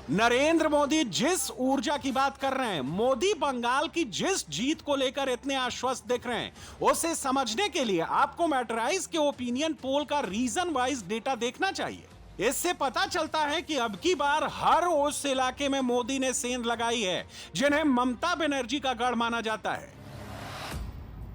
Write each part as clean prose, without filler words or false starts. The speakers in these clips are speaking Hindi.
नरेंद्र मोदी जिस ऊर्जा की बात कर रहे हैं, मोदी बंगाल की जिस जीत को लेकर इतने आश्वस्त दिख रहे हैं, उसे समझने के लिए आपको मैटराइज के ओपिनियन पोल का रीजन वाइज डेटा देखना चाहिए। इससे पता चलता है कि अब की बार हर उस इलाके में मोदी ने सेंध लगाई है जिन्हें ममता बनर्जी का गढ़ माना जाता है।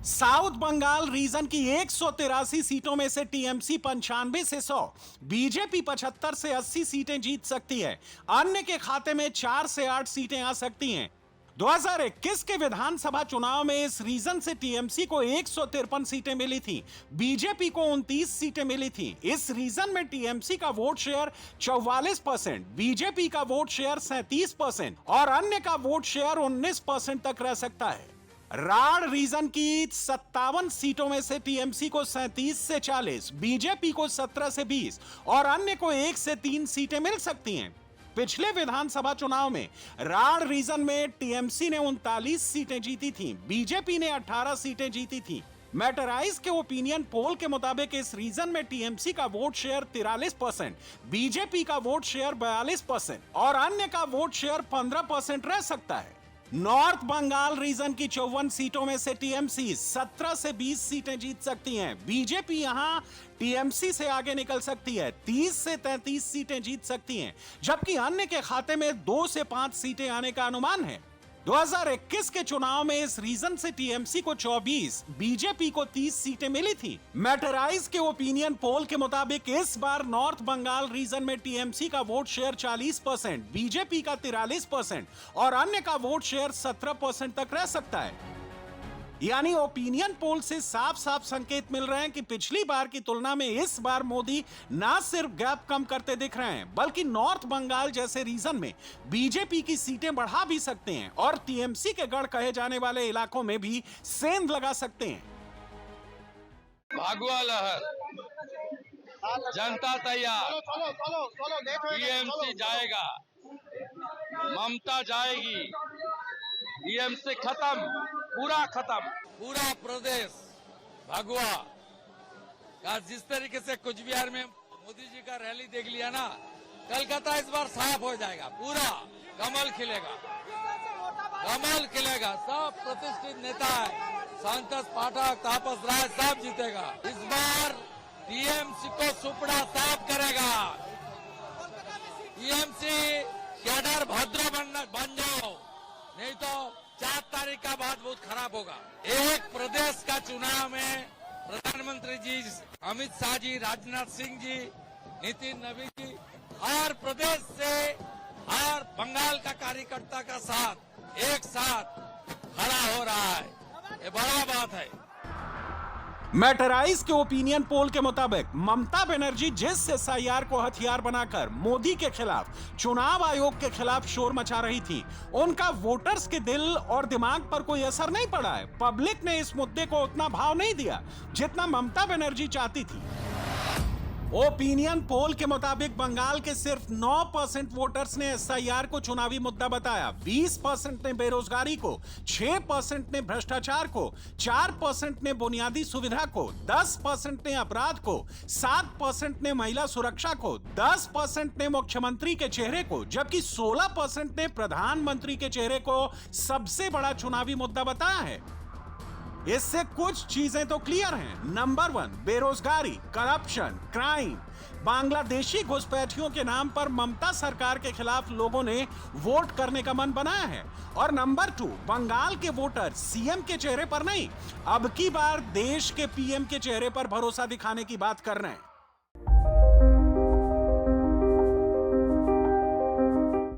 साउथ बंगाल रीजन की 183 सीटों में से टीएमसी 95 से 100, बीजेपी 75 से 80 सीटें जीत सकती है। अन्य के खाते में 4 से 8 सीटें आ सकती हैं। 2021 के विधानसभा चुनाव में इस रीजन से टीएमसी को 153 सीटें मिली थी, बीजेपी को 29 सीटें मिली थी। इस रीजन में टीएमसी का वोट शेयर 44%, बीजेपी का वोट शेयर 37% और अन्य का वोट शेयर 19% तक रह सकता है। राढ़ रीजन की 57 सीटों में से टीएमसी को 37 से 40, बीजेपी को 17 से 20 और अन्य को 1 से 3 सीटें मिल सकती हैं। पिछले विधानसभा चुनाव में राढ़ रीजन में टीएमसी ने 39 सीटें जीती थीं, बीजेपी ने 18 सीटें जीती थीं। मैटराइज के ओपिनियन पोल के मुताबिक इस रीजन में टीएमसी का वोट शेयर 43%, बीजेपी का वोट शेयर 42% और अन्य का वोट शेयर 15% रह सकता है। नॉर्थ बंगाल रीजन की 54 सीटों में से टीएमसी 17 से 20 सीटें जीत सकती हैं, बीजेपी यहां टीएमसी से आगे निकल सकती है, 30 से 33 सीटें जीत सकती हैं, जबकि अन्य के खाते में 2 से 5 सीटें आने का अनुमान है। 2021 के चुनाव में इस रीजन से टीएमसी को 24, बीजेपी को 30 सीटें मिली थी। मैटराइज के ओपिनियन पोल के मुताबिक इस बार नॉर्थ बंगाल रीजन में टीएमसी का वोट शेयर 40%, बीजेपी का 43% और अन्य का वोट शेयर 17% तक रह सकता है। यानी ओपिनियन पोल से साफ साफ संकेत मिल रहे हैं कि पिछली बार की तुलना में इस बार मोदी ना सिर्फ गैप कम करते दिख रहे हैं, बल्कि नॉर्थ बंगाल जैसे रीजन में बीजेपी की सीटें बढ़ा भी सकते हैं और टीएमसी के गढ़ कहे जाने वाले इलाकों में भी सेंध लगा सकते हैं। भागुआ लहर, जनता तैयार, टीएमसी जाएगा, ममता जाएगी, टीएमसी खत्म, पूरा खत्म। पूरा प्रदेश भगवा का जिस तरीके से कुछ बिहार में मोदी जी का रैली देख लिया ना, कलकत्ता इस बार साफ हो जाएगा, पूरा कमल खिलेगा, कमल खिलेगा। सब प्रतिष्ठित नेता है, संतोष पाठक, तापस राय, सब जीतेगा। इस बार टीएमसी को सुपड़ा साफ करेगा। टीएमसी कैडर भद्र बन जाओ, नहीं तो 4 तारीख का बाद बहुत खराब होगा। एक प्रदेश का चुनाव में प्रधानमंत्री जी अमित शाह जी, राजनाथ सिंह जी, नितिन नवीन जी, हर प्रदेश से हर बंगाल का कार्यकर्ता का साथ एक साथ खड़ा हो रहा है, ये बड़ा बात है। मैटराइज के ओपिनियन पोल के मुताबिक ममता बनर्जी जिस एसआईआर को हथियार बनाकर मोदी के खिलाफ, चुनाव आयोग के खिलाफ शोर मचा रही थी, उनका वोटर्स के दिल और दिमाग पर कोई असर नहीं पड़ा है। पब्लिक ने इस मुद्दे को उतना भाव नहीं दिया जितना ममता बनर्जी चाहती थी। ओपिनियन पोल के मुताबिक बंगाल के सिर्फ 9% वोटर्स ने एसआईआर को चुनावी मुद्दा बताया, 20% ने बेरोजगारी को, 6% ने भ्रष्टाचार को, 4% ने बुनियादी सुविधा को, 10% ने अपराध को, 7% ने महिला सुरक्षा को, 10% ने मुख्यमंत्री के चेहरे को, जबकि 16% ने प्रधानमंत्री के चेहरे को सबसे बड़ा चुनावी मुद्दा बताया है। इससे कुछ चीजें तो क्लियर हैं। नंबर 1, बेरोजगारी, करप्शन, क्राइम, बांग्लादेशी घुसपैठियों के नाम पर ममता सरकार के खिलाफ लोगों ने वोट करने का मन बनाया है। और नंबर 2, बंगाल के वोटर सीएम के चेहरे पर नहीं, अब की बार देश के पीएम के चेहरे पर भरोसा दिखाने की बात कर रहे हैं।